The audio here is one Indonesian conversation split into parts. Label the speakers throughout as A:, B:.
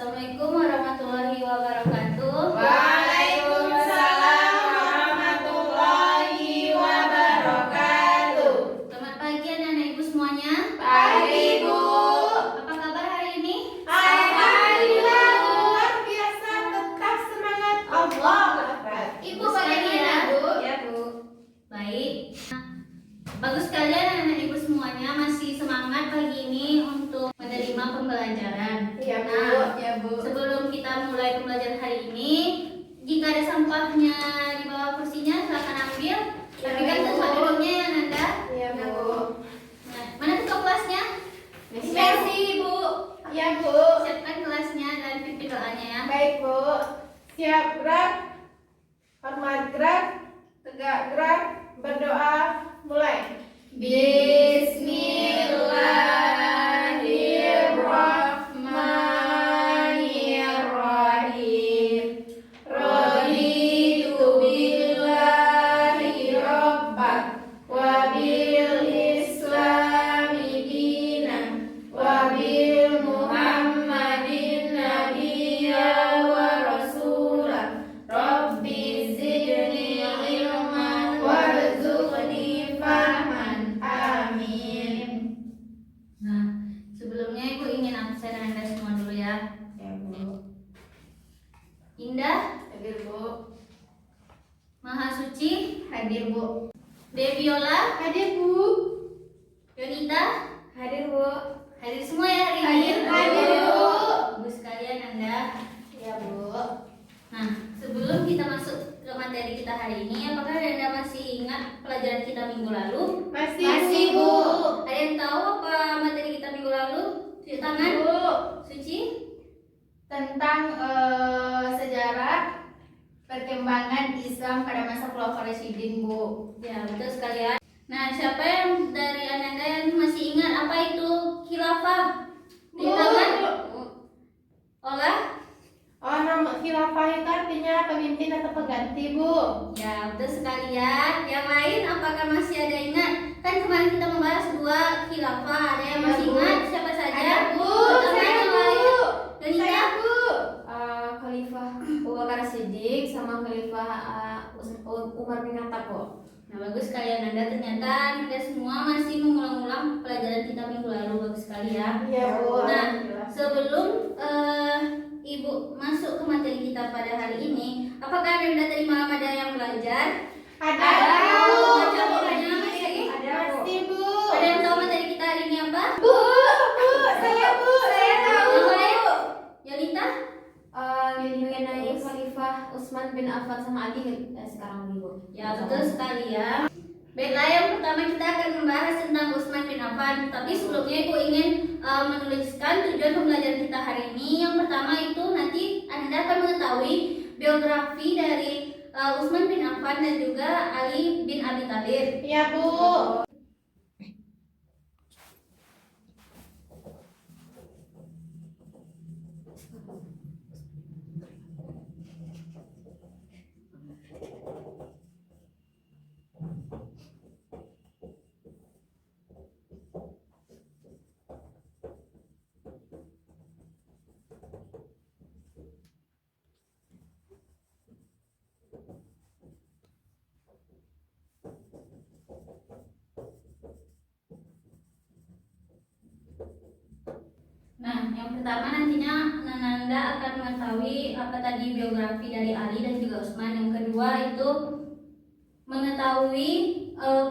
A: Assalamualaikum warahmatullahi wabarakatuh.
B: Waalaikumsalam warahmatullahi wabarakatuh.
A: Selamat pagi anak-anak ibu semuanya.
B: Pagi, Bu.
A: Apa kabar hari ini?
B: Alhamdulillah luar biasa, tetap semangat. Allah Akbar.
A: Ibu bagaimana, Bu?
B: Ya, Bu.
A: Baik. Bagus sekalian anak-anak ibu semuanya masih semangat pagi ini untuk menerima pembelajaran.
B: Iya, Bu.
A: Nah,
B: Ya, Bu.
A: sebelum kita mulai pembelajaran hari ini, jika ada sampahnya di bawah kursinya silakan ambil. Tapi kan
B: Bu.
A: tempat duduknya ya Nanda.
B: Iya, Bu.
A: Nah, mana tuh kelasnya?
B: Merci,
A: Bu.
B: Ya, Bu.
A: Siapkan kelasnya dan pimpin doanya ya.
B: Baik, Bu. Siap gerak. Hormat gerak. Tegak gerak. Berdoa. Mulai. Bismillahirrahmanirrahim. Raditu billahi robban wa bil islami dinan wa bil muhammadin nabiyya wa rasulah. Rabbi zidni ilman warzuqni fahman. Amin.
A: Nah, sebelumnya Ibu ingin absen Anda semua dulu ya.
B: Ya, Bu.
A: Indah,
B: Hadir, Bu.
A: Maha Suci,
B: Hadir, Bu.
A: Deviola,
B: Hadir, Bu.
A: Yonita,
B: Hadir, Bu.
A: hadir semua ya hari ini.
B: Hadir, Bu.
A: Ibu sekalian Anda.
B: Ya, Bu.
A: Nah, sebelum kita masuk ke materi kita hari ini, apakah Anda masih ingat pelajaran kita minggu lalu?
B: Masih, Bu.
A: Ada yang tahu apa materi kita minggu lalu? Cuci tangan,
B: Bu.
A: Suci.
B: Tentang sejarah perkembangan Islam pada masa Khulafaur Rasyidin, Bu.
A: Ya, betul sekalian. Nah, siapa yang dari Anda yang masih ingat apa itu khilafah? Di
B: Bu.
A: tangan? Olah?
B: Oh, nama khilafah itu artinya pemimpin atau pengganti, Bu.
A: Ya, betul sekalian. Yang lain apakah masih ada ingat? Kan kemarin kita membahas dua khilafah. Ada yang masih
B: Ada, Bu.
A: ingat? Siapa saja?
B: Ada, Bu.
A: Pertama
B: Saya,
A: yang
B: Bu.
A: lain. Yonita?
B: Saya, Bu.
C: Khalifah Abu Bakar Siddiq sama Khalifah Umar bin Khattab, Bu.
A: Nah, bagus sekalian Anda. Ternyata Anda semua masih mengulang-ulang pelajaran kita minggu lalu. Bagus sekali ya.
B: Iya, Bu.
A: Nah,
B: Alhamdulillah.
A: sebelum Ibu masuk ke materi kita pada hari ini, apakah Anda tadi malam ada yang belajar?
B: Ada,
A: Bu.
B: Bu.
A: Baca bukunya masih?
B: Masih, Bu.
A: Ada yang tahu materi kita hari ini apa?
B: Bu, saya tahu.
A: Yang lain? Yonita?
C: Mengenai Khalifah Utsman bin Affan sama Ali sekarang nih, Bu.
A: Ya, betul sekali ya. Baiklah, yang pertama kita akan membahas tentang Utsman bin Affan. Tapi sebelumnya Ibu ingin menuliskan tujuan pembelajaran kita hari ini. Yang pertama itu nanti Anda akan mengetahui biografi dari Utsman bin Affan dan juga Ali bin Abi Thalib.
B: Iya, Bu.
A: Nah, yang pertama nantinya Nanda akan mengetahui apa tadi biografi dari Ali dan juga Utsman. Yang kedua itu mengetahui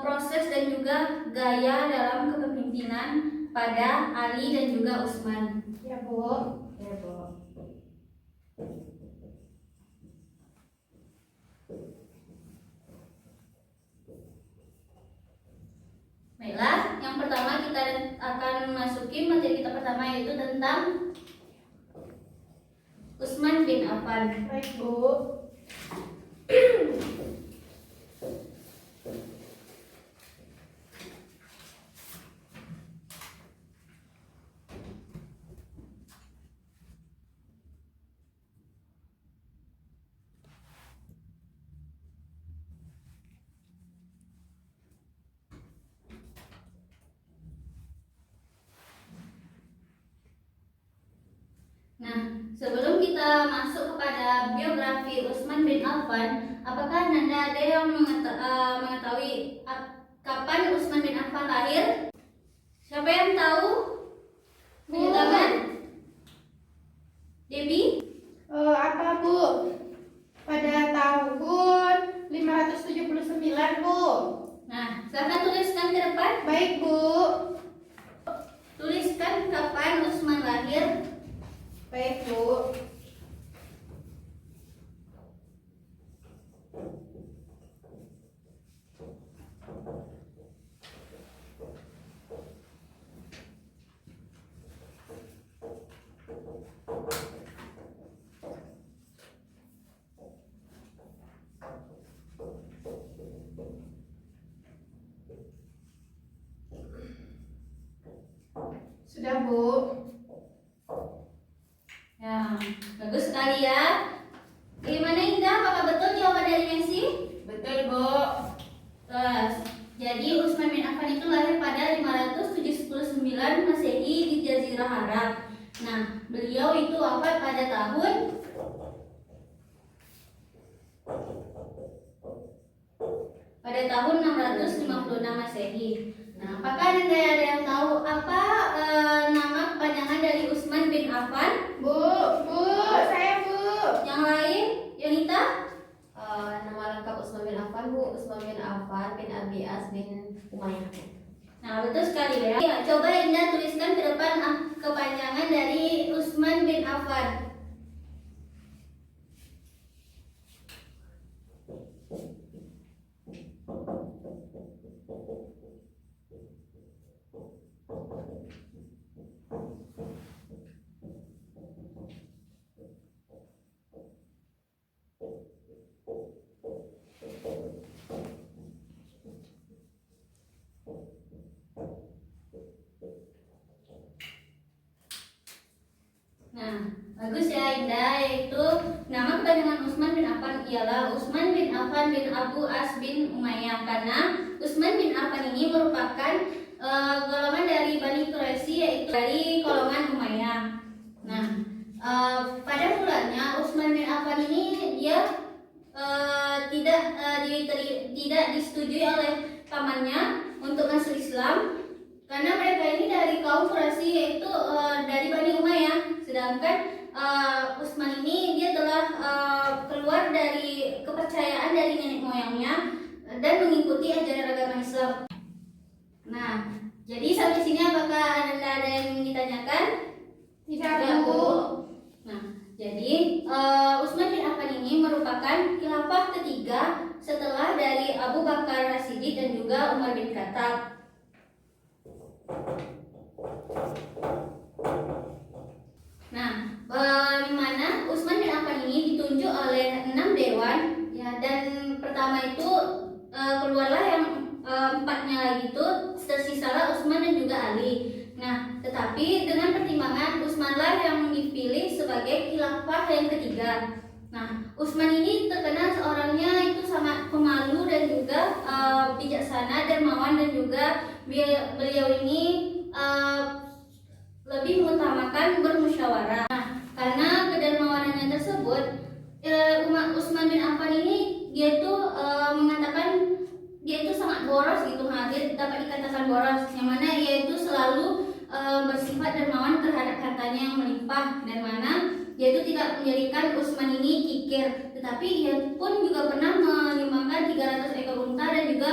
A: proses dan juga gaya dalam kepemimpinan pada Ali dan juga Utsman.
B: Ya, Bu.
C: Ya, Bu.
A: Baiklah, yang pertama kita akan memasuki materi kita pertama yaitu tentang Utsman bin Affan.
B: Baik, Bu.
A: Sebelum kita masuk kepada biografi Utsman bin Affan, apakah Nanda ada yang mengetahui kapan Utsman bin Affan lahir? Siapa yang tahu? Tunjuk tangan. Debbie?
B: Apa Bu? Pada tahun 579 Bu.
A: Nah, silakan tuliskan ke depan.
B: Baik Bu.
A: Tuliskan kapan Utsman lahir.
B: Baik Bu. Sudah Bu.
A: Ya, bagus sekali ya. Bagaimana Indah? Apakah betul jawaban dari Messi?
B: Betul Bu.
A: Terus, jadi Utsman bin Affan itu lahir pada 579 Masehi di Jazirah Arab. Nah, beliau itu wafat pada tahun 656 Masehi. Nah, apakah Anda ada yang tahu apa nama kepanjangan dari Utsman bin Affan?
B: Bu, saya Bu.
A: Yang lain, Yonita?
C: Nama lengkap Utsman bin Affan Bu, Utsman bin Affan bin Abi As bin Umayyah.
A: Nah, betul sekali ya. Ya, coba Indah tuliskan ke depan kepanjangan dari Utsman bin Affan. Nah, bagus ya Indah, yaitu nama kepanjangan Utsman bin Affan ialah Utsman bin Affan bin Abu As bin Umayyah, karena Utsman bin Affan ini merupakan golongan dari Bani Quraisy, yaitu dari golongan Umayyah. Nah, pada mulanya Utsman bin Affan ini dia tidak disetujui oleh pamannya untuk masuk Islam, karena mereka ini dari kaum Quraisy, yaitu dari Bani Umayyah. Sedangkan Utsman ini dia telah keluar dari kepercayaan dari nenek moyangnya dan mengikuti ajaran agama Islam. Nah, jadi sampai sini apakah Anda ada yang ingin ditanyakan?
B: Tidak Bu.
A: Nah, jadi Utsman bin Affan ini merupakan khilafah ketiga setelah dari Abu Bakar As-Siddiq dan juga Umar bin Khattab. Nah, di mana Utsman bin Affan ini ditunjuk oleh 6 dewan ya, dan pertama itu keluarlah yang empatnya lagi itu, tersisalah Utsman dan juga Ali. Nah, tetapi dengan pertimbangan Utsmanlah yang dipilih sebagai khilafah yang ketiga. Nah, Utsman ini terkenal seorangnya itu sangat pemalu dan juga bijaksana, dermawan, dan juga beliau ini lebih mengutamakan bermusyawarah. Nah, karena kedermawanannya tersebut, Utsman bin Affan ini dia tuh mengatakan dia itu sangat boros gitu. Dia dapat dikatakan boros, yang mana ia itu selalu bersifat dermawan terhadap hartanya yang melimpah, dan mana dia itu tidak menjadikan Utsman ini kikir, tetapi ia pun juga pernah menyumbangkan 300 ekor unta dan juga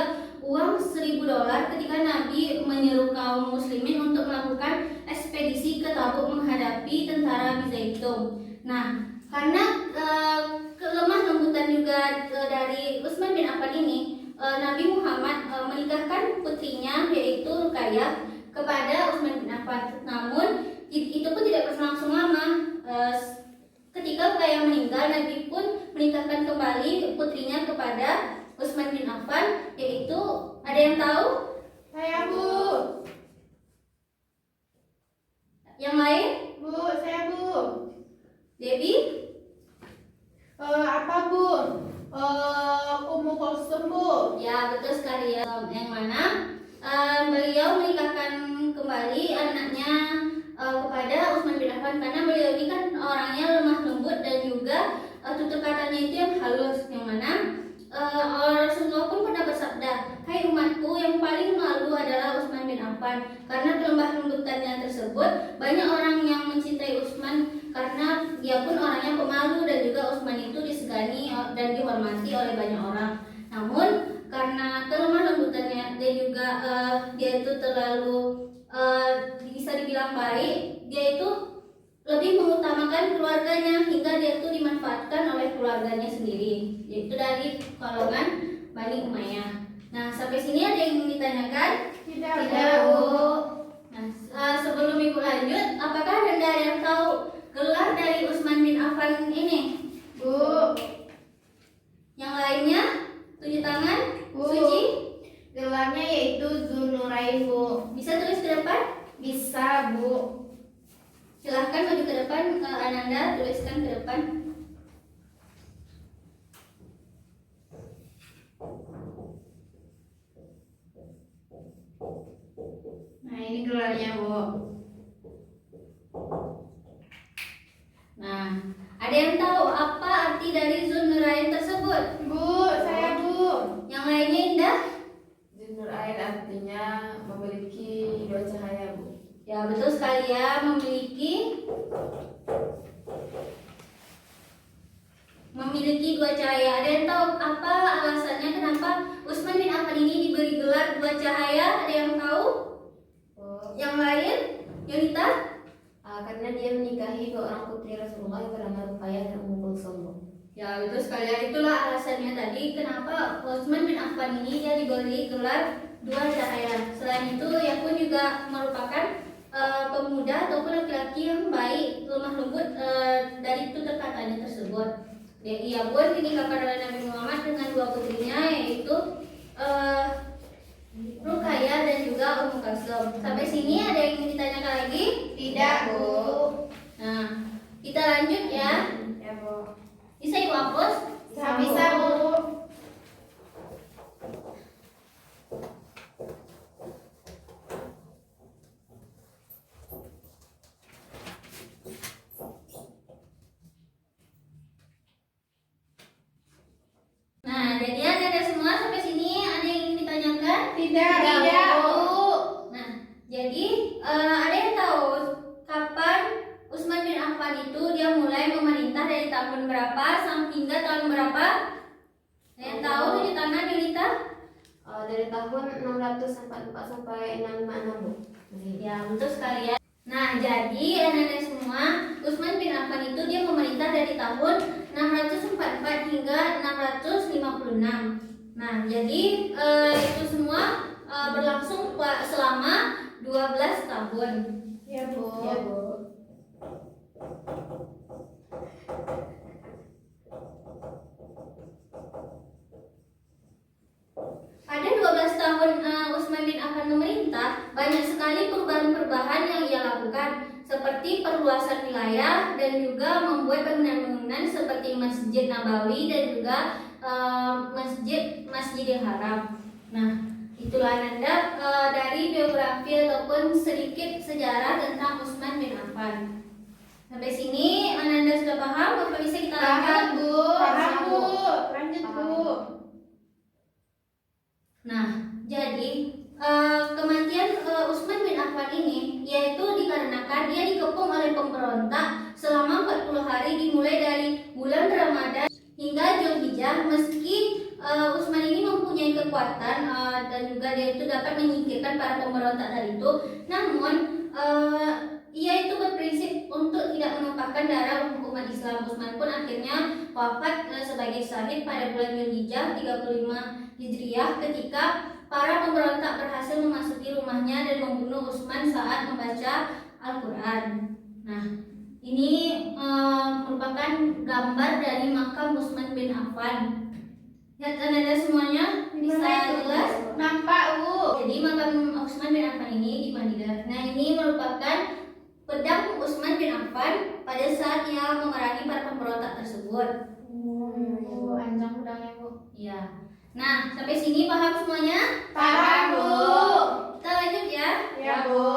A: uang $1.000 ketika Nabi menyeru kaum muslimin untuk melakukan ekspedisi ke Tabuk menghadapi tentara Bizaitum. Nah, karena kelemah lembutan juga dari Utsman bin Affan ini, Nabi Muhammad menikahkan putrinya yaitu Ruqayyah kepada Utsman bin Affan. Namun itu pun tidak berlangsung lama. Ketika Ruqayyah meninggal, Nabi pun menikahkan kembali putrinya kepada Utsman bin Affan, yaitu ada yang tahu?
B: Saya Bu.
A: Yang lain?
B: Bu, saya Bu.
A: Debbie?
B: Apa Bu? Ummu Kulsum Bu.
A: Ya, betul sekali ya. Yang mana beliau menikahkan kembali anaknya kepada Utsman bin Affan karena beliau ini kan orangnya lemah lembut dan juga tutur katanya itu yang halus, yang mana Rasulullah pun pernah bersabda, "Hai umatku, yang paling malu adalah Utsman bin Affan." Karena kelemah lembutannya tersebut, banyak orang yang mencintai Utsman karena dia pun orangnya pemalu dan juga Utsman itu disegani dan dihormati oleh banyak orang. Namun karena kelemah lembutannya dan juga dia itu terlalu bisa dibilang baik, dia itu lebih mengutamakan keluarganya hingga dia itu dimanfaatkan oleh keluarganya sendiri, yaitu dari golongan Bani Umayyah. Nah, sampai sini ada yang ingin ditanyakan?
B: Tidak,
A: Bu. Nah, sebelum Ibu lanjut, apakah Anda yang tahu gelar dari Utsman bin Affan ini?
B: Bu.
A: Yang lainnya? Tunjuk tangan.
B: Bu.
A: Suci.
B: Gelarnya yaitu Dzunurain, Bu.
A: Bisa tulis ke depan?
B: Bisa, Bu.
A: Silahkan maju ke depan, Ananda tuliskan ke depan.
B: Nah, ini gelarnya, Bu.
A: Nah, ada yang tahu apa arti dari Dzunurain tersebut?
B: Bu, saya, Bu.
A: Yang lainnya Indah?
C: Dzunurain artinya memiliki dua cahaya, Bu.
A: Ya, betul sekali ya, memiliki dua cahaya. Ada yang tahu apa alasannya kenapa Utsman bin Affan ini diberi gelar dua cahaya? Ada yang tahu? Yang lain? Yunita?
C: Karena dia menikahi dua orang putri Rasulullah yang bernama Ruqayyah dan Ummu Kulsum.
A: Ya, betul sekali ya. Itulah alasannya tadi kenapa Utsman bin Affan ini dia diberi gelar dua cahaya. Selain itu, ia pun juga merupakan pemuda ataupun laki-laki yang baik, lemah lembut dari tutur katanya tersebut. Dan ia pun dinikahkan oleh Nabi Muhammad dengan dua putrinya, yaitu Ruqayyah dan juga Ummu Kulsum. Sampai sini ada yang ingin ditanyakan lagi?
B: Tidak, Bu.
A: Nah, kita lanjut ya.
C: Ya, Bu.
A: Bisa Ibu hapus?
B: Bisa, Bu.
A: Nah, jadi ada semua sampai sini ada yang ingin ditanyakan?
B: Tidak, Bu.
A: Nah, jadi ada yang tahu kapan Utsman bin Affan itu dia mulai memerintah dari tahun berapa hingga tahun berapa? Ada yang tahu? Tunjuk tangan Yunita.
C: Dari tahun 644 sampai 656, Bu.
A: Ya, betul sekali ya. Nah, jadi anak-anak semua, Utsman bin Affan itu dia memerintah dari tahun 644 hingga 656. Nah, jadi itu semua berlangsung selama 12 tahun.
B: Ya, Bu.
C: Ya, Bu.
A: Pada 12 tahun Utsman bin Affan memerintah, banyak sekali perubahan-perubahan yang ia lakukan, seperti perluasan wilayah dan juga membuat bangunan-bangunan seperti Masjid Nabawi dan juga Masjidil Haram. Nah, itulah Nanda dari biografi ataupun sedikit sejarah tentang Utsman bin Affan. Sampai sini Ananda sudah paham? Apa bisa kita lanjut?
B: Paham, Bu. Paham, Bu. Lanjut,
C: Paham.
B: Bu.
A: Nah, jadi kematian Utsman bin Affan ini yaitu dikarenakan dia dikepung oleh pemberontak selama 40 hari dimulai dari bulan Ramadan hingga Zulhijjah. Meski Utsman ini mempunyai kekuatan dan juga dia itu dapat menyingkirkan para pemberontak tadi itu, namun ia itu berprinsip untuk tidak menumpahkan darah umat Islam. Utsman pun akhirnya wafat sebagai syahid pada bulan Zulhijjah 35 Hijriah ketika para pemberontak berhasil memasuki rumahnya dan membunuh Utsman saat membaca Al-Quran. Nah, ini merupakan gambar dari makam Utsman bin Affan. Lihat Anda semuanya bisa jelas.
B: Nampak, Bu.
A: Jadi makam Utsman bin Affan ini di Madinah. Nah, ini merupakan pedang Utsman bin Affan pada saat ia memerangi para pemberontak tersebut.
B: Bu, anjang pedangnya, Bu.
A: Iya. Nah, sampai sini paham semuanya?
B: Paham, Bu.
A: Kita lanjut ya.
B: Ya, Bu.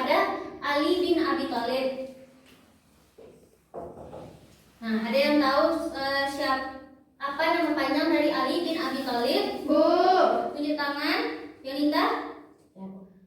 A: kepada Ali bin Abi Thalib. Nah, ada yang tahu apa nama panjang dari Ali bin Abi Thalib?
B: Bu.
A: Tunjuk tangan. Yolinda?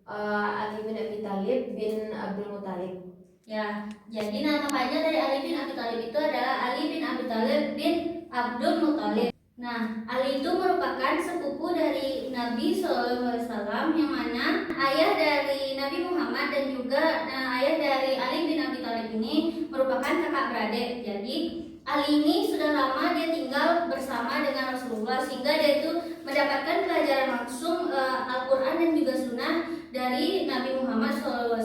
C: Ali bin Abi Thalib bin Abdul Muthalib.
A: Ya, jadi nama panjang dari Ali bin Abi Thalib itu adalah Ali bin Abi Thalib bin Abdul Muthalib. Nah, Ali itu merupakan sepupu dari Nabi SAW, yang mana ayah dari Nabi Muhammad dan juga ayah dari Ali bin Abi Thalib ini merupakan kakak beradik. Jadi Ali ini sudah lama dia tinggal bersama dengan Rasulullah, sehingga dia itu mendapatkan pelajaran langsung Al-Quran dan juga Sunnah dari Nabi Muhammad SAW.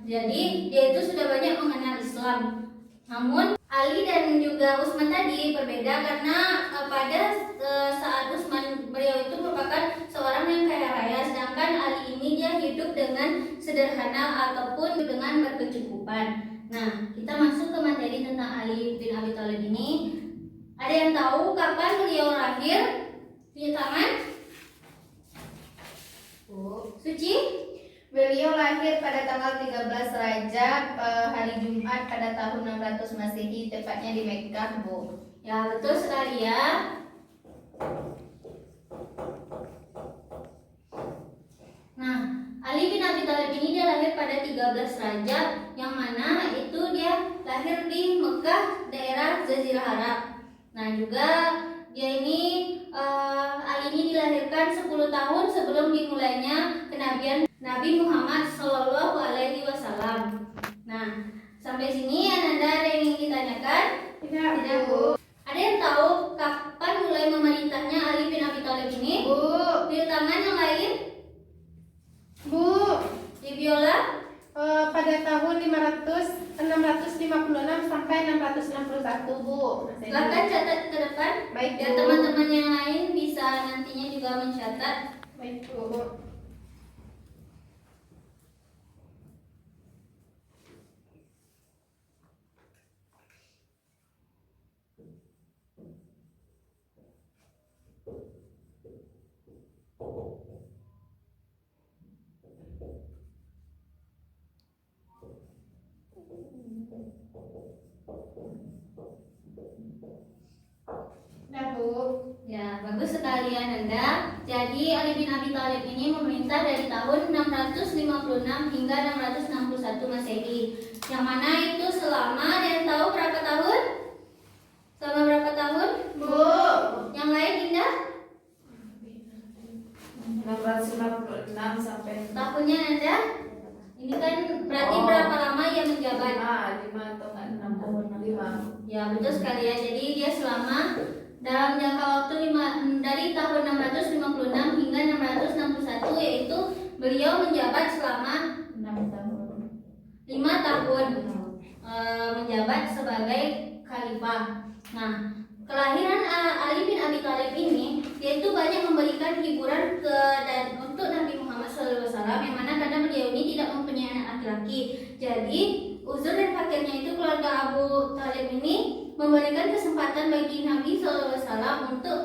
A: Jadi dia itu sudah banyak mengenal Islam. Namun Ali dan juga Utsman tadi berbeda karena pada saat Utsman, beliau itu merupakan seorang yang kaya raya, sedangkan Ali ini dia hidup dengan sederhana ataupun dengan berkecukupan. Nah, kita masuk ke materi tentang Ali bin Abi Thalib ini. Ada yang tahu kapan beliau lahir? Tunjuk tangan.
C: Bu.
A: Suci?
B: Beliau lahir pada tanggal 13 Rajab, hari Jumat pada tahun 600 Masehi, tepatnya di Mekkah, Bu.
A: Ya, betul sekali ya. Nah, Ali bin Abi Thalib ini dia lahir pada 13 Rajab, yang mana itu dia lahir di Mekah, daerah Jazirah Arab. Nah, juga dia ini Ali ini dilahirkan 10 tahun sebelum dimulainya kenabian Nabi Muhammad Shallallahu Alaihi Wasallam. Nah, sampai sini Ananda ada yang ingin ditanyakan?
B: Tidak, Bu.
A: Ada yang tahu kapan mulai memerintahnya Ali bin Abi Thalib ini?
B: Bu.
A: Di tangan yang lain?
B: Bu.
A: Di biola?
B: Pada tahun 656 sampai 661, Bu.
A: Silahkan catat ke depan.
B: Baik,
A: Biar
B: Bu.
A: teman-teman yang lain bisa nantinya juga mencatat.
B: Baik, Bu. Nah, Bu.
A: Ya, bagus sekali Ananda. Jadi Ali bin Abi Thalib ini memerintah dari tahun 656 hingga 661 Masehi. Yang mana itu selama, ada yang tahu berapa tahun? Selama berapa tahun?
B: Bu.
A: Yang lain Indah?
C: 656 sampai
A: Tahunnya Nanda? Ini kan berarti berapa lama ia menjabat?
C: 5 atau 6 tahun? 5.
A: Ya, betul sekali ya. Jadi dia selama dalam jangka waktu dari tahun 656 hingga 661, yaitu beliau menjabat selama
C: 6 tahun.
A: 5 tahun menjabat sebagai khalifah. Nah, kelahiran Ali bin Abi Thalib ini yaitu banyak memberikan hiburan dan untuk Nabi Muhammad SAW, yang mana karena beliau ini tidak mempunyai anak laki-laki. Jadi uzur dan fakirnya itu keluarga Abu Thalib ini memberikan kesempatan bagi Nabi SAW untuk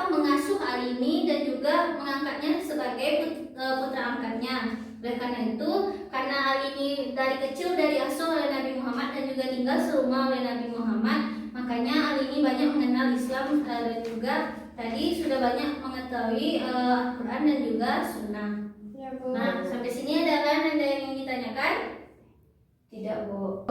A: mengasuh Ali ini dan juga mengangkatnya sebagai putra angkatnya. Oleh karena itu, karena Ali ini dari kecil dari asuh oleh Nabi Muhammad dan juga tinggal serumah oleh Nabi Muhammad, makanya Ali ini banyak mengenal Islam dan juga tadi sudah banyak mengetahui Al-Quran dan juga Sunnah.
B: Ya, Bu.
A: Nah, sampai sini ada kan Anda yang ingin ditanyakan?
C: Tidak, Bu.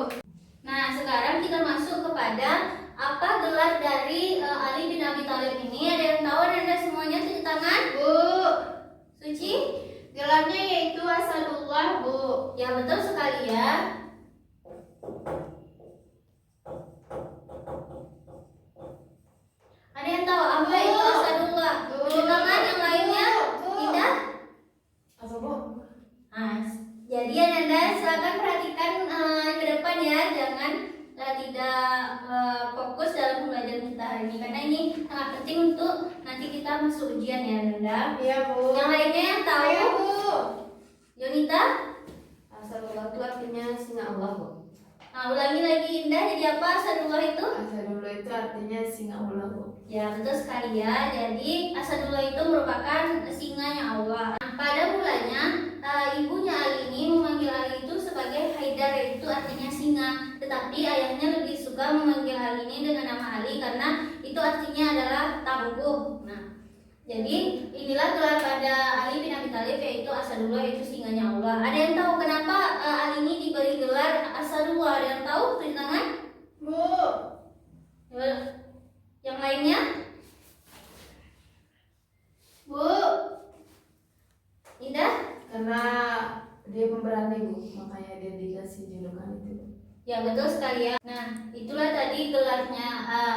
A: Nah, sekarang kita masuk kepada apa gelar dari Ali bin Abi Thalib ini. Ada yang tahu Anda semuanya? Tunjuk tangan.
B: Bu.
A: Suci?
B: Gelarnya yaitu Asadullah, Bu.
A: Ya, betul sekali ya. Ada yang tahu apa itu Asadullah? Tunjuk tangan yang lainnya. Indah?
C: Apa, Bu?
A: Nah, jadi Anda silakan perhatikan ke depan ya, jangan tidak fokus dalam pembelajaran kita hari ini, karena ini sangat penting untuk nanti kita masuk ujian ya Anda.
B: Iya, Bu.
A: Yang lainnya yang tahu?
B: Saya, Bu.
A: Yunita?
C: Asadullah itu artinya singa Allah, Bu.
A: Nah, ulangi lagi Indah, jadi apa Asadullah itu?
C: Asadullah itu artinya singa Allah, Bu.
A: Ya, betul sekali ya. Jadi Asadullah itu merupakan singanya Allah. Nah, pada mulanya ibunya Ali ini memanggil Ali itu sebagai Haidar, yaitu artinya singa. Tetapi ayahnya lebih suka memanggil Ali ini dengan nama Ali karena itu artinya adalah tangguh. Nah, jadi inilah gelar pada Ali bin Abi Thalib, yaitu Asadullah, yaitu singanya Allah. Ada yang tahu kenapa Ali ini diberi gelar Asadullah? Ada yang tahu? Tulis tangan.
B: Bu.
A: Yang lainnya? Bu. Indah?
C: Karena dia pemberani Bu, makanya dia dikasih julukan itu.
A: Ya, betul sekali ya. Nah, itulah tadi gelarnya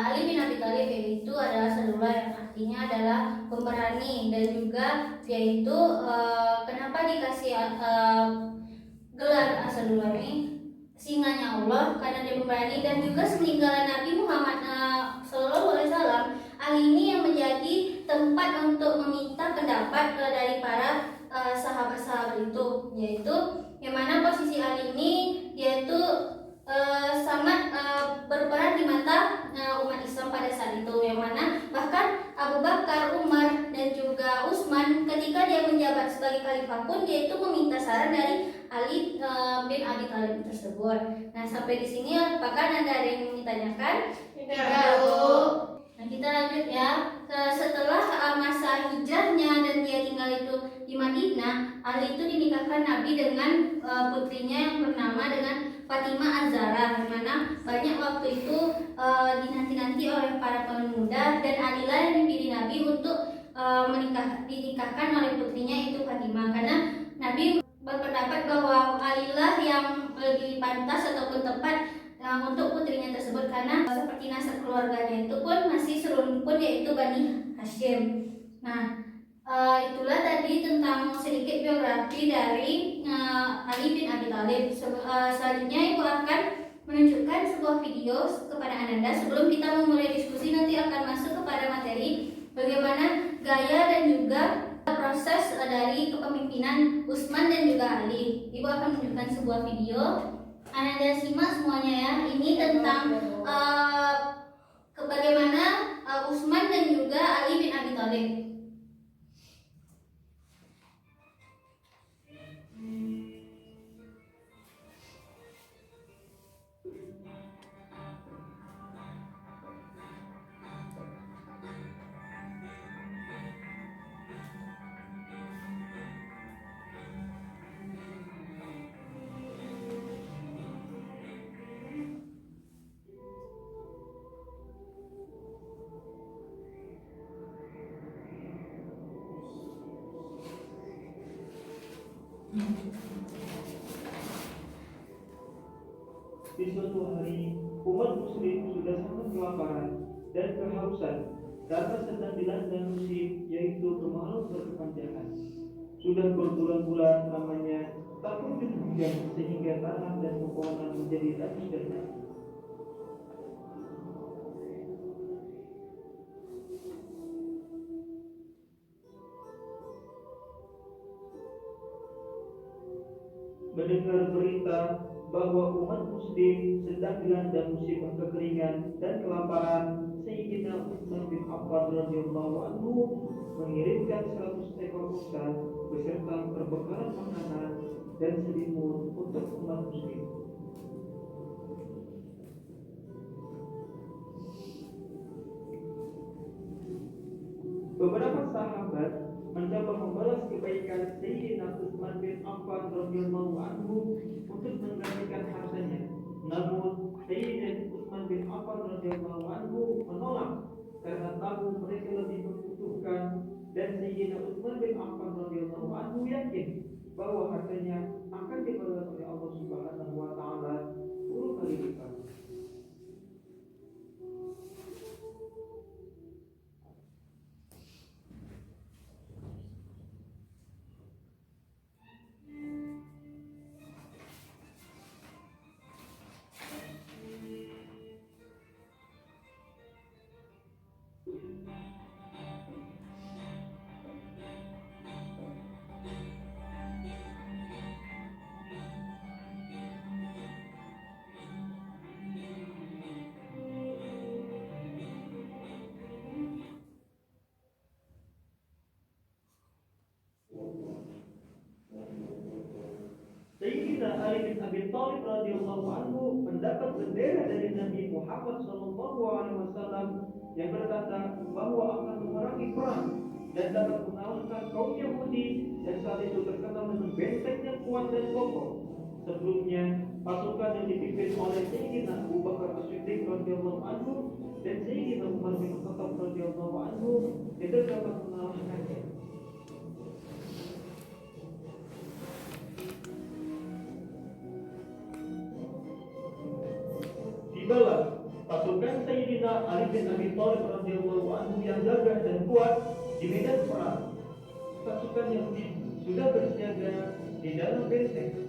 A: Ali bin Abi Thalib, yaitu adalah Asadullah, yang artinya adalah pemberani. Dan juga yaitu kenapa dikasih gelar Asadullah ini, singanya Allah, karena dia pemberani. Dan juga semeninggalan Nabi Muhammad SAW, Ali ini yang menjadi tempat untuk meminta pendapat dari para sahabat-sahabat itu, yaitu yang mana posisi Ali ini yaitu sangat berperan di mata umat Islam pada saat itu, yang mana bahkan Abu Bakar, Umar, dan juga Utsman ketika dia menjabat sebagai khalifah pun dia itu meminta saran dari Ali bin Abi Thalib tersebut. Nah, sampai di sini apakah ada yang ingin ditanyakan?
B: Tidak, Bu.
A: Nah, kita lanjut ya. Setelah masa hijrahnya dan dia tinggal itu di Madinah, Ali itu dinikahkan Nabi dengan putrinya yang bernama dengan Fatimah Az-Zahra, di mana banyak waktu itu dinanti-nanti oleh para pemuda, dan Alilah yang dipilih Nabi untuk dinikahkan oleh putrinya itu Fatimah, karena Nabi berpendapat bahwa Alilah yang lebih pantas ataupun tepat untuk putrinya tersebut, karena seperti nasab keluarganya itu pun masih serumpun, yaitu Bani Hashim. Nah, itulah tadi tentang sedikit biografi dari Ali bin Abi Thalib. Selanjutnya Ibu akan menunjukkan sebuah video kepada Ananda. Sebelum kita memulai diskusi, nanti akan masuk kepada materi bagaimana gaya dan juga proses dari kepemimpinan Utsman dan juga Ali. Ibu akan menunjukkan sebuah video. Ananda simak semuanya ya. Ini tentang bagaimana Utsman dan juga Ali bin Abi Thalib.
D: Di suatu hari, umat muslim sudah sangat kelaparan dan kehausan karena sedang dilanda musim, yaitu kemarau berkepanjangan. Sudah berbulan-bulan lamanya tak kunjung hujan, sehingga tanah dan pepohonan menjadi tandus dan mati. Mendengar berita bahwa umat muslim sedang dilanda musim kekeringan dan kelaparan, Sayyidina Utsman bin Affan radhiyallahu anhu mengirimkan 100 ekor unta beserta perbekalan makanan dan selimut untuk umat muslim. Beberapa sahabat mencoba membalas kebaikan Sayyidina Utsman bin Affan radhiyallahu anhu untuk menggantikan hartanya. Namun Sayyidina Utsman bin Affan radhiyallahu anhu menolak karena tahu mereka lebih membutuhkan, dan Sayyidina Utsman bin Affan radhiyallahu anhu yakin bahwa hartanya akan dibalas oleh Allah Subhanahu wa taala 10 kali lipat. radhiyallahu anhu mendapat bendera dari Nabi Muhammad SAW yang berkata bahwa akan memerangi perang dan dapat mengalahkan kaum Yahudi dan saat itu terkenal dengan benteng yang kuat dan kokoh. Sebelumnya, pasukan yang dipimpin oleh Sayyidina Abu Bakar As-Siddiq radhiyallahu anhu dan Sayyidina Umar bin Khattab radhiyallahu anhu itu dapat mengalahkannya. Tibalah pasukan Sayyidina Ali bin Abi Thalib radhiyallahu anhu yang gagah dan kuat di medan perang. Pasukan Yahudi sudah bersiaga di dalam benteng.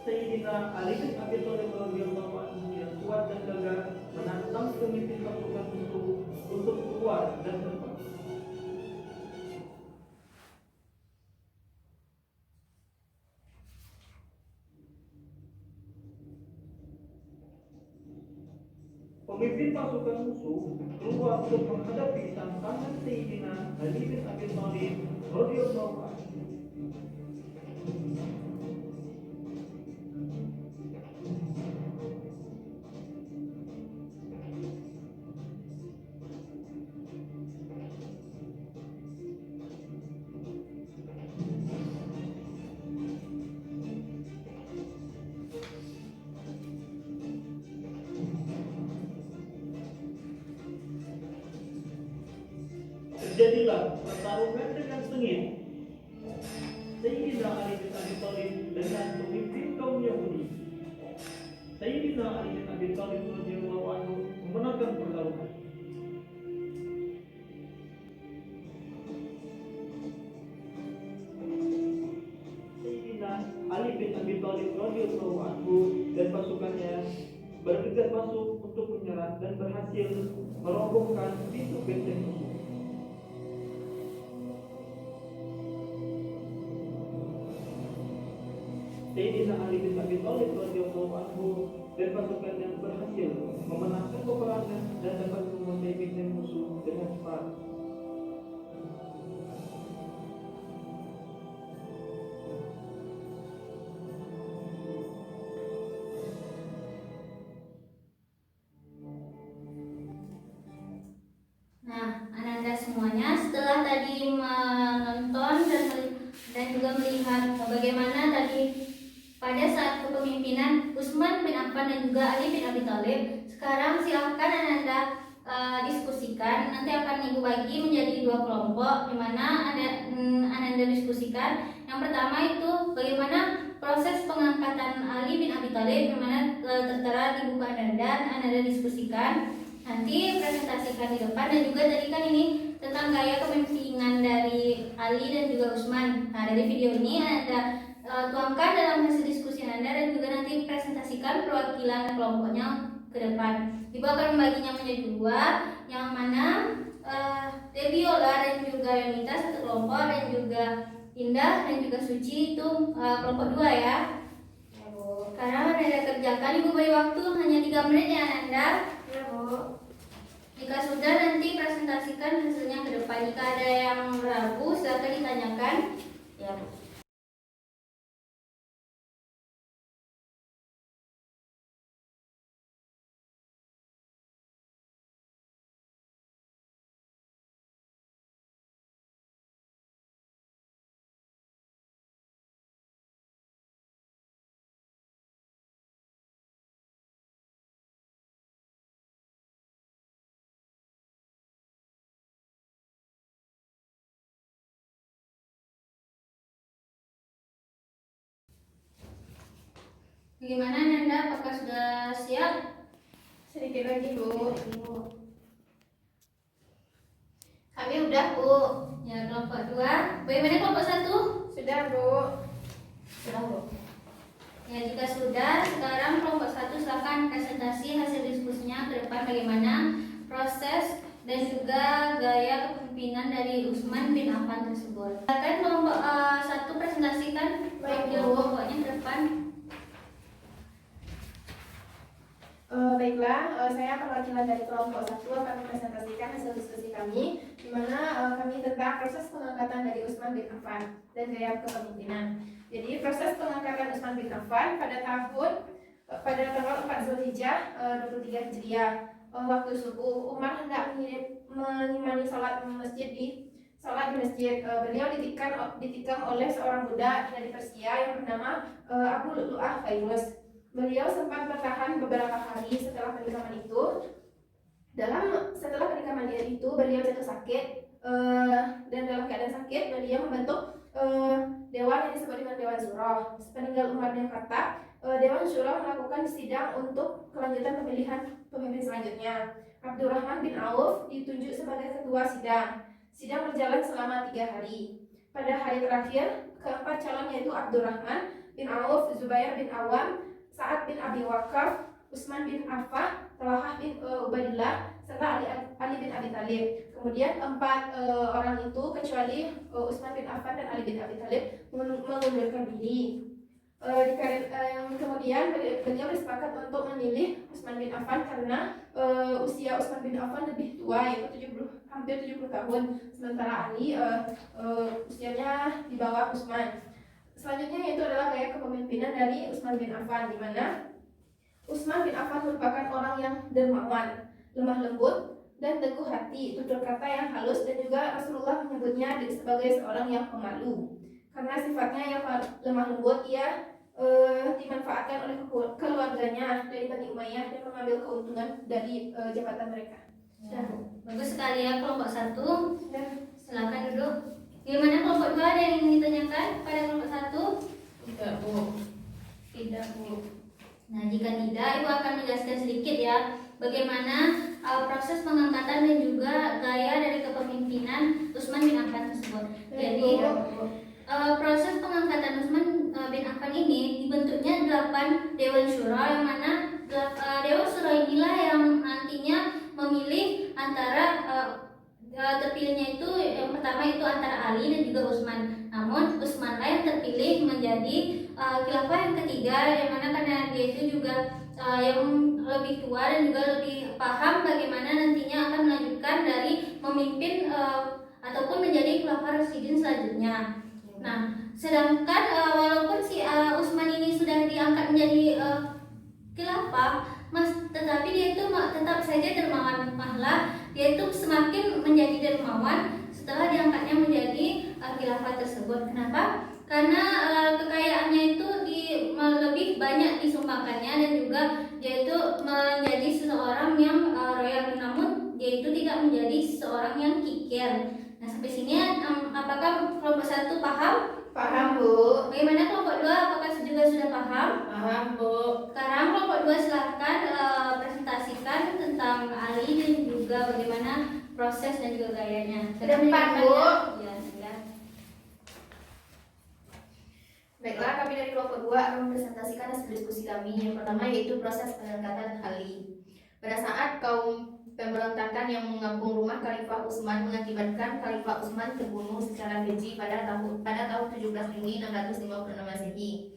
D: Sayyidina Ali bin Abi Thalib radhiyallahu anhu yang kuat dan gagah menantang pemimpin pasukan musuh untuk keluar dan terbang. Pemimpin pasukan musuh keluar untuk menghadapi tantangan Sayyidina Ali bin Abi Thalib radhiyallahu anhu. Terjadilah pertarungan dengan sengit Sayyidina Ali bin Abi Thalib dengan pemimpin kaum Yahudi. Sayyidina Ali bin Abi Thalib radhiyallahu anhu memenangkan pertarungan. Sayyidina Ali bin Abi Thalib radhiyallahu anhu dan pasukannya bergegas masuk untuk menyerang dan berhasil merobohkan pintu benteng musuh. Sayyidina Ali bin Abi Thalib radhiyallahu anhu dan pasukan yang berhasil memenangkan peperangan dan dapat menguasai benteng musuh dengan cepat.
A: Nah, Ananda semuanya setelah tadi menonton dan juga melihat bagaimana tadi pada saat kepemimpinan Utsman bin Affan dan juga Ali bin Abi Thalib, sekarang silahkan Ananda diskusikan. Nanti akan Ibu bagi menjadi dua kelompok, di mana Ananda diskusikan. Yang pertama itu bagaimana proses pengangkatan Ali bin Abi Thalib, di mana tertera di buku Ananda diskusikan. Nanti presentasikan di depan, dan juga tadi kan ini tentang gaya kepemimpinan dari Ali dan juga Utsman. Nah, dari video ini Anda tuangkan dalam hasil diskusi Anda dan juga nanti presentasikan perwakilan kelompoknya ke depan. Ibu akan membaginya menjadi dua, yang mana Debiola dan juga Yonita satu kelompok, dan juga Indah dan juga Suci itu kelompok dua ya. Sekarang Anda kerjakan, Ibu beri waktu hanya 3 menit ya Anda.
C: Ya Bu.
A: Jika sudah, nanti presentasikan hasilnya ke depan. Jika ada yang ragu, silakan ditanyakan.
C: Ya Bu.
A: Bagaimana Nanda? Apakah sudah siap?
B: Sedikit lagi Bu.
A: Kami udah Bu. Ya, kelompok 2. Bagaimana kelompok 1?
B: Sudah Bu.
C: Sudah Bu.
A: Ya, jika sudah, sekarang kelompok 1 silakan presentasi hasil diskusinya ke depan, bagaimana proses dan juga gaya kepemimpinan dari Utsman bin Affan tersebut. Silakan kelompok 1 presentasikan
B: Baik, Bu.
A: kelompoknya ke depan.
B: Baiklah, saya perwakilan dari kelompok 1 akan mempresentasikan hasil diskusi kami, di mana kami tentang proses pengangkatan dari Utsman bin Affan dan gaya kepemimpinan. Jadi proses pengangkatan Utsman bin Affan pada tanggal 4 Zulhijjah 23 Hijriah, waktu subuh, Umar hendak mengimani sholat di masjid. Beliau ditikam oleh seorang budak dari Persia yang bernama Abu Lu'lu'ah Fairuz. Beliau sempat bertahan beberapa hari setelah penikaman itu. Setelah penikaman itu, beliau jatuh sakit, dan dalam keadaan sakit, beliau membentuk dewan yang disebut dengan Dewan Syuro. Sepeninggal Umar bin Khattab, Dewan Syuro melakukan sidang untuk kelanjutan pemilihan pemimpin selanjutnya. Abdurrahman bin Auf ditunjuk sebagai ketua sidang. Sidang berjalan selama 3 hari. Pada hari terakhir, keempat calon yaitu Abdurrahman bin Auf, Zubair bin Awam, Sa'ad bin Abi Waqqas, Utsman bin Affan, Talhah bin Ubaidillah, serta Ali bin Abi Thalib. Kemudian 4 orang itu kecuali Utsman bin Affan dan Ali bin Abi Thalib mengundurkan diri. Kemudian beliau bersepakat untuk memilih Utsman bin Affan karena usia Utsman bin Affan lebih tua, yaitu hampir 70 tahun, sementara Ali usianya di bawah Utsman. Selanjutnya yaitu adalah gaya kepemimpinan dari Utsman bin Affan, di mana Utsman bin Affan merupakan orang yang dermawan, lemah lembut, dan teguh hati, tutur kata yang halus, dan juga Rasulullah menyebutnya sebagai seorang yang pemalu. Karena sifatnya yang lemah lembut, ia dimanfaatkan oleh keluarganya dari Bani Umayyah dan mengambil keuntungan dari jabatan mereka.
A: Ya, bagus sekali ya kelompok 1. Silakan duduk. Gimana kelompok 2, ada yang ingin ditanyakan pada kelompok 1?
C: Tidak, Bu.
A: Tidak, Bu. Nah, jika tidak, Ibu akan menjelaskan sedikit ya bagaimana proses pengangkatan dan juga gaya dari kepemimpinan Utsman bin Affan tersebut. Jadi, proses pengangkatan Utsman bin Affan ini dibentuknya 8 Dewan Syuro, yang mana Dewan Syuro inilah yang nantinya memilih antara terpilihnya itu yang pertama itu antara Ali dan juga Utsman. Namun Utsman lah yang terpilih menjadi khilafah yang ketiga, yang mana karena dia itu juga yang lebih tua dan juga lebih paham bagaimana nantinya akan melanjutkan dari memimpin ataupun menjadi khilafah Rasyidin selanjutnya. Nah, sedangkan walaupun si Utsman ini sudah diangkat menjadi khilafah, tetapi dia itu tetap saja dermawan. Malah dia itu semakin menjadi dermawan setelah diangkatnya menjadi khilafah tersebut. Kenapa? Karena kekayaannya itu lebih banyak disumbangkannya, dan juga dia itu menjadi seseorang yang royal, namun dia itu tidak menjadi seseorang yang kikir. Nah, sampai sini apakah kelompok 1 paham?
B: Paham, Bu.
A: Bagaimana kelompok 2? Apakah juga sudah paham?
C: Paham, Bu.
A: Sekarang kelompok 2 silahkan presentasikan tentang Ali dan juga bagaimana proses dan juga gayanya.
B: Depan, Bu.
A: Ya, silakan.
B: Baiklah, kami dari kelompok 2 akan mempresentasikan hasil diskusi kami. Yang pertama yaitu proses pengangkatan Ali. Pada saat kaum pemberontakan yang mengepung rumah Khalifah Utsman mengakibatkan Khalifah Utsman terbunuh secara keji pada tahun 17 Juni 656 Masehi.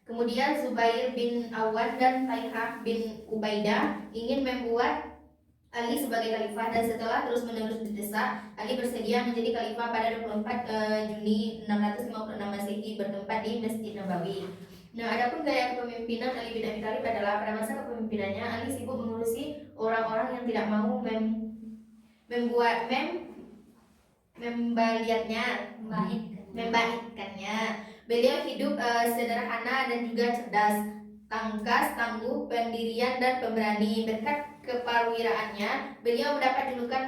B: Kemudian Zubair bin Awan dan Talhah bin Ubaidah ingin membuat Ali sebagai khalifah, dan setelah terus-menerus didesak, Ali bersedia menjadi khalifah pada 24 Juni 656 Masehi bertempat di Masjid Nabawi. Nah, adapun gaya kepemimpinan Ali bin Abi Thalib adalah pada masa kepemimpinannya Ali sibuk mengurusi orang-orang yang tidak mau membaikkannya. Beliau hidup sederhana dan juga cerdas, tangkas, tangguh, pendirian dan pemberani. Berkat keperwiraannya, beliau mendapat julukan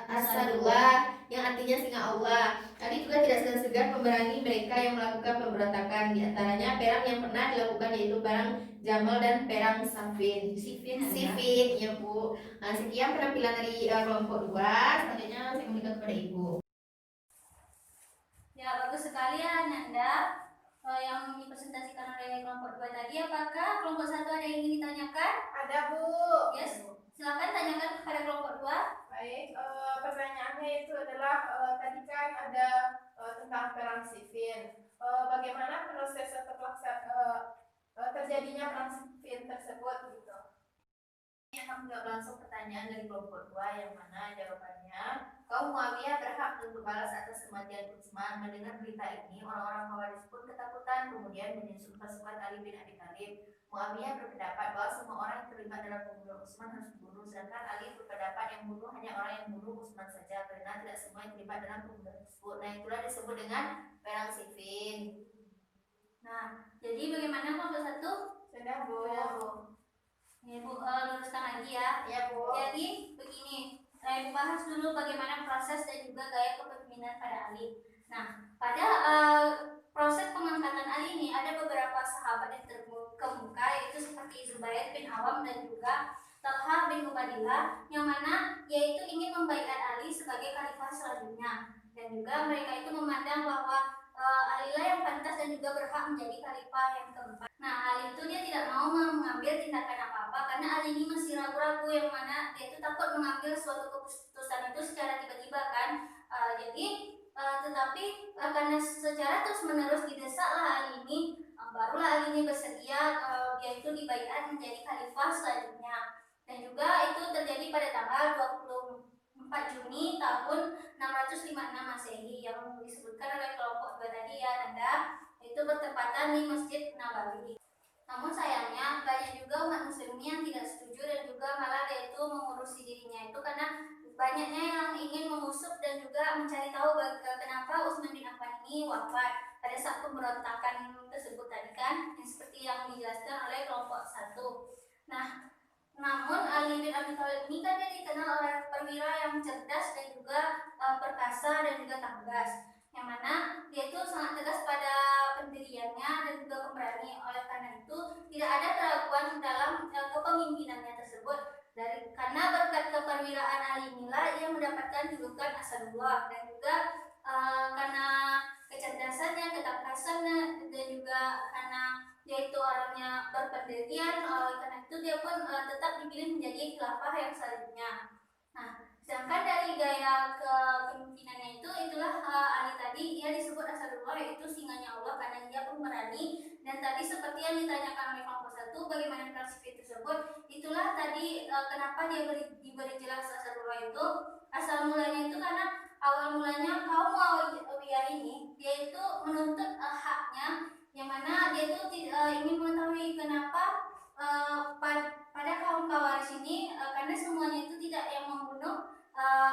B: Asadullah, yang artinya singa Allah. Ali juga tidak segan-segan memerangi mereka yang melakukan pemberontakan. Di antaranya perang yang pernah dilakukan yaitu perang Jamal dan perang Siffin, ya, Bu. Nah, sekian penampilan dari kelompok 2. Selanjutnya saya kembalikan kepada Ibu.
A: Ya, bagus sekali ya Nanda. Yang dipresentasikan oleh kelompok 2 tadi, apakah kelompok 1 ada yang ingin ditanyakan?
B: Ada, Bu.
A: Yes, silakan tanyakan kepada kelompok 2.
B: Baik, pertanyaannya itu adalah tadi kan ada tentang perang Siffin. Bagaimana proses terjadinya perang Siffin tersebut gitu? akan menjawab langsung pertanyaan dari kelompok 2 yang mana jawabannya kaum Muawiyah berhak untuk balas atas kematian Utsman. Mendengar berita ini, orang-orang Khawarij pun ketakutan, kemudian menyusun pasukan Ali bin Abi Thalib. Muawiyah berpendapat bahwa semua orang yang terlibat dalam pembunuhan Utsman harus dibunuh, sedangkan Ali berpendapat yang bunuh hanya orang yang bunuh Utsman saja, karena tidak semua yang terlibat dalam pembunuhan tersebut. Nah, itulah disebut dengan perang Siffin.
A: Nah, jadi bagaimana kelompok 1?
B: Sudah, Bu.
A: Ini Bu, luruskan lagi ya.
B: Ya, Bu.
A: Jadi begini, saya bahas dulu bagaimana proses dan juga gaya kepemimpinan pada Ali. Nah, pada proses pengangkatan Ali ini ada beberapa sahabat yang terkemuka, yaitu seperti Zubair bin Awam dan juga Talha bin Ubaidillah, yang mana yaitu ingin membaiat Ali sebagai khalifah selanjutnya, dan juga mereka itu memandang bahwa Ali lah yang pantas dan juga berhak menjadi khalifah yang keempat. Nah, Ali itu dia tidak mau mengambil tindakan apa-apa karena Ali ini masih ragu-ragu, yang mana dia itu takut mengambil suatu keputusan itu secara tiba-tiba kan. Tetapi karena secara terus-menerus didesaklah Ali ini, barulah Ali ini bersedia dia itu dibaiat menjadi khalifah selanjutnya. Dan juga itu terjadi pada tanggal 24 Juni tahun 656 Masehi yang disebutkan oleh kelompok 2 tadi ya Nanda, itu bertepatan di Masjid Nabawi. Namun sayangnya banyak juga umat muslim yang tidak setuju dan juga malah dia itu mengurusi dirinya itu karena banyaknya yang ingin mengusut dan juga mencari tahu kenapa Utsman bin Affan ini wafat pada saat pemberontakan tersebut tadi kan, yang seperti yang dijelaskan oleh kelompok 1. Nah, namun Ali bin Abi Thalib ini kan dia dikenal oleh perwira yang cerdas dan juga perkasa dan juga tegas, yang mana dia itu sangat tegas pada pendiriannya dan juga pemberani. Oleh karena itu tidak ada keraguan dalam kepemimpinannya tersebut. Karena berkat keperwiraan Ali inilah ia mendapatkan julukan Asadullah, dan juga karena kecerdasannya, ketakasannya, dan juga karena dia itu orangnya berpendirian, karena itu dia pun tetap dipilih menjadi khilafah yang selanjutnya. Nah, sedangkan dari gaya kepemimpinannya itulah Ali tadi dia disebut Asadullah, yaitu singanya Allah karena dia pemberani. Dan tadi seperti yang ditanyakan oleh kelompok 1 bagaimana perang Siffin tersebut, itulah tadi kenapa dia diberi jelas Asadullah itu. Asal mulanya itu karena awal mulanya kaum Muawiyah ini dia itu menuntut haknya, yang mana dia itu ingin mengetahui kenapa pada kaum Khawarij ini karena semuanya itu tidak yang membunuh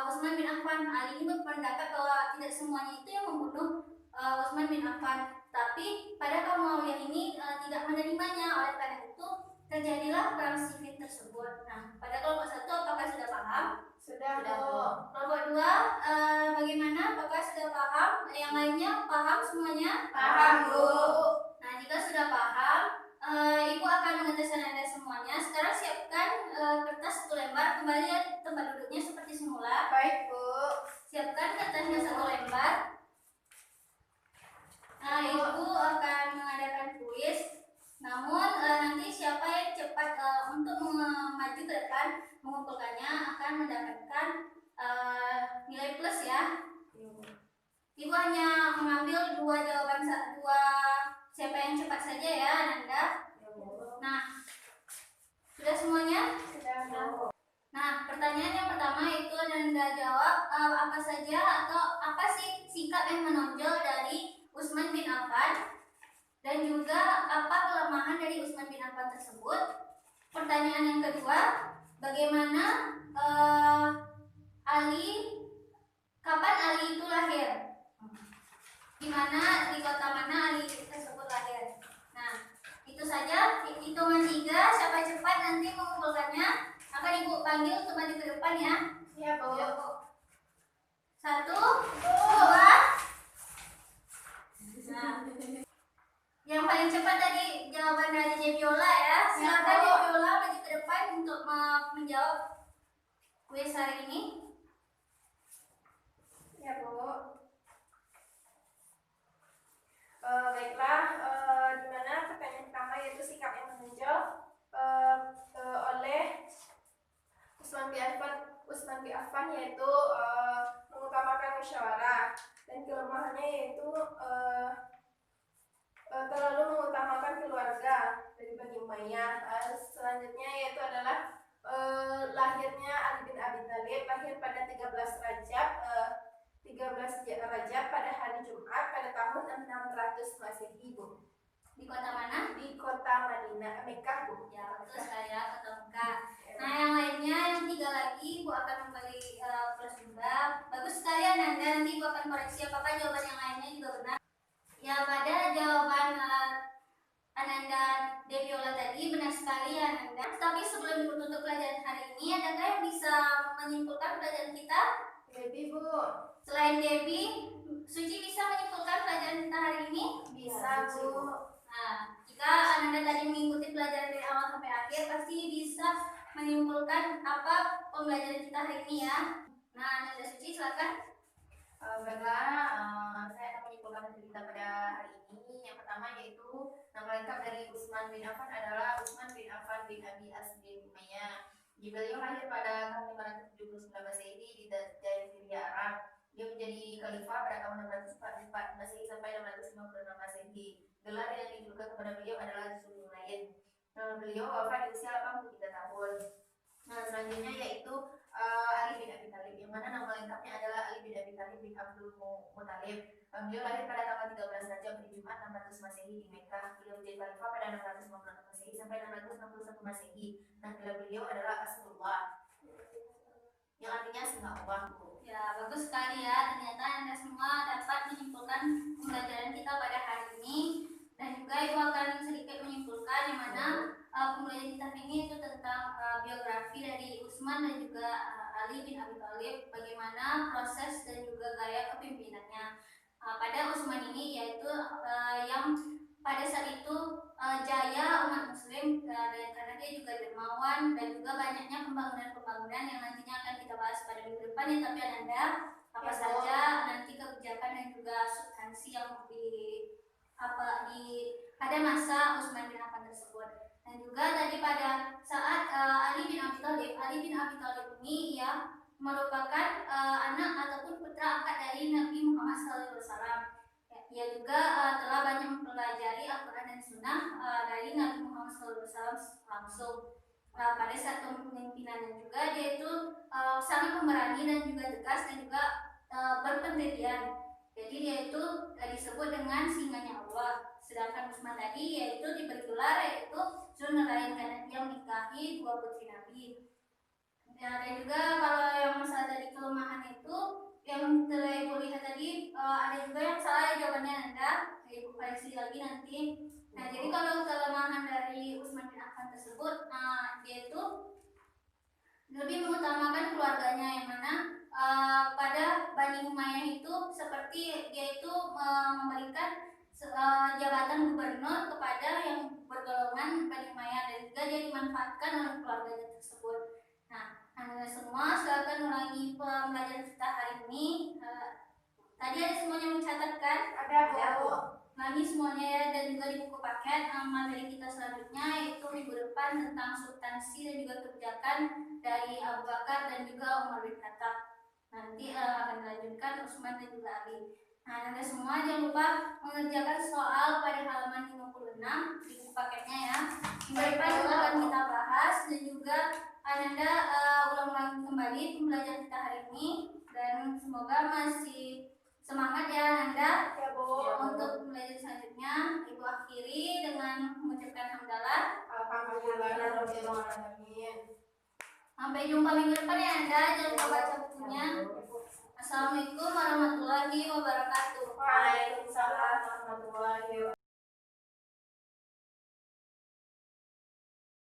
A: Utsman bin Affan. Ali ini berpendapat bahwa tidak semuanya itu yang membunuh Utsman bin Affan, tapi pada kaum Muawiyah ini tidak menerimanya. Oleh karena itu terjadilah perang Siffin tersebut. Nah, pada kelompok 1 apakah sudah paham?
B: Sudah, Bu.
A: Kelompok 2 bagaimana? Apakah sudah paham? Yang lainnya paham semuanya?
B: Paham, Bu.
A: Nah, jika sudah paham, Ibu akan mengeteskan Anda semuanya. Sekarang siapkan kertas 1 lembar, kembali ya tempat duduknya seperti semula.
B: Baik, Bu.
A: Siapkan kertasnya 1 lembar. Nah, Ibu akan mengadakan kuis. Namun nanti siapa yang cepat untuk maju ke depan mengumpulkannya akan mendapatkan nilai plus ya. Ibu hanya mengambil 2 jawaban, siapa yang cepat saja ya Nanda. Nah, sudah semuanya?
B: Sudah, Bu.
A: Nah, pertanyaan yang pertama itu Nanda jawab apa saja atau apa sih sikap yang menonjol dari Utsman bin Affan, dan juga apa kelemahan dari Utsman bin Affan tersebut. Pertanyaan yang kedua, bagaimana kapan Ali itu lahir? Di mana, di kota mana Ali tersebut lahir? Nah, itu saja. Hitungan 3, siapa cepat nanti mengumpulkannya akan Ibu panggil untuk maju ke depan ya.
B: Iya, Bu.
A: 1, 2. Nah, yang paling cepat tadi jawaban dari Jeviola ya. Silakan Jeviola maju ke depan untuk menjawab kuis hari ini.
C: Ya, Bu. Baiklah, di mana pertanyaan pertama yaitu sikap yang menonjol oleh Utsman bin Affan yaitu mengutamakan musyawarah, dan kelemahannya yaitu terlalu mengutamakan keluarga dari Bani Umayyah. Selanjutnya yaitu adalah
B: Rajab pada hari Jumat pada tahun 600 Masehi, Bu.
A: Di kota mana?
B: Di kota Madinah, Mekah, Bu.
A: Ya, betul sekali ya, kota Mekah. Nah, yang lainnya, yang 3 lagi, Bu akan memberi plus juga. Bagus sekali Ananda, nanti Bu akan koreksi apakah jawaban yang lainnya juga benar. Ya, pada jawaban Ananda Deviola tadi benar sekali Ananda. Tapi sebelum ditutup pelajaran hari ini, adakah yang bisa menyimpulkan pelajaran kita?
B: Debbie, Bu.
A: Selain Debbie, Suci bisa menyimpulkan pelajaran kita hari ini?
B: Bisa, Bu.
A: Nah, jika Ananda tadi mengikuti pelajaran dari awal sampai akhir, pasti bisa menyimpulkan apa pembelajaran kita hari ini ya. Nah, Ananda Suci silakan.
B: Baiklah, saya akan menyimpulkan materi kita pada hari ini. Yang pertama yaitu nama lengkap dari Utsman bin Affan adalah Utsman bin Affan bin Abi As bin Umayyah. Beliau lahir pada tahun 579 Masehi di Jazirah Arab. Dia menjadi khalifah pada tahun 644 Masehi sampai 656 Masehi. Gelar yang ditujukan kepada beliau adalah Zulnurain. Beliau wafat di usia 83 tahun. Nah, selanjutnya yaitu Ali bin Abi Thalib, yang mana nama lengkapnya adalah Ali bin Abi Thalib bin Abdul Muthalib. Beliau lahir pada tanggal 13 Rajab hari Jumat 600 Masehi di Mekah. Beliau menjadi khalifah pada 656 Masehi sampai 661 Masehi. Nah, gelar beliau adalah Asrullah, yang artinya singa Allah.
A: Ya, bagus sekali ya. Ternyata Anda semua dapat menyimpulkan pembelajaran kita pada hari ini. Dan juga Ibu akan sedikit menyimpulkan yang mana pembelajaran kita ini itu tentang biografi dari Utsman dan juga Ali bin Abi Thalib, bagaimana proses dan juga gaya kepemimpinannya pada Utsman ini, yaitu yang pada saat itu jaya umat muslim dan karena dia juga dermawan dan juga banyaknya pembangunan-pembangunan yang nantinya akan kita bahas pada minggu depan ya. Tapi Ananda apa saja nanti kebijakan dan juga substansi yang pada masa Utsman bin Affan tersebut. Dan juga tadi pada saat Ali bin Abi Thalib ini ya merupakan anak ataupun putra angkat dari Nabi Muhammad SAW. Ia juga telah banyak mempelajari Al-Quran dan Sunnah dari Nabi Muhammad SAW langsung. Pada saat kepemimpinannya juga dia itu sangat pemberani dan juga tegas dan juga berpendirian. Jadi dia itu disebut dengan singanya Allah. Sedangkan Utsman tadi yaitu diberi gelar yaitu Zulnurain karena dia menikahi 2 putri Nabi. Dan juga kalau yang masalah tadi kelemahan itu yang telah Ibu lihat tadi ada juga yang salah jawabannya Anda. Ibu koreksi lagi nanti. Nah, jadi kalau kelemahan dari Utsman bin Affan tersebut, dia itu lebih mengutamakan keluarganya, yang mana pada Bani Umayyah itu seperti dia itu memberikan jabatan gubernur kepada yang bergolongan Bani Umayyah dan juga dia dimanfaatkan oleh keluarganya tersebut. Nah, Anda semua silakan ulangi pembelajaran kita hari ini. Tadi ada semuanya mencatatkan?
B: Ada, Bu.
A: Lagi semuanya ya, dan juga di buku paket materi kita selanjutnya yaitu minggu depan tentang substansi dan juga kebijakan dari Abu Bakar dan juga Umar bin Khattab. Nanti akan dilanjutkan Utsman dan juga Ali. Nah, Anda semua jangan lupa mengerjakan soal pada halaman 56 di buku paketnya ya. Minggu depan akan kita bahas dan juga Anda ulang-ulang kembali pembelajaran kita hari ini dan semoga masih semangat ya Anda.
B: Ya, Bu.
A: Untuk pembelajaran selanjutnya Ibu akhiri dengan mengucapkan hamdalah.
B: Alhamdulillahirobbilalamin.
A: Sampai jumpa minggu depan ya Anda. Jangan lupa baca bukunya. Assalamualaikum warahmatullahi wabarakatuh.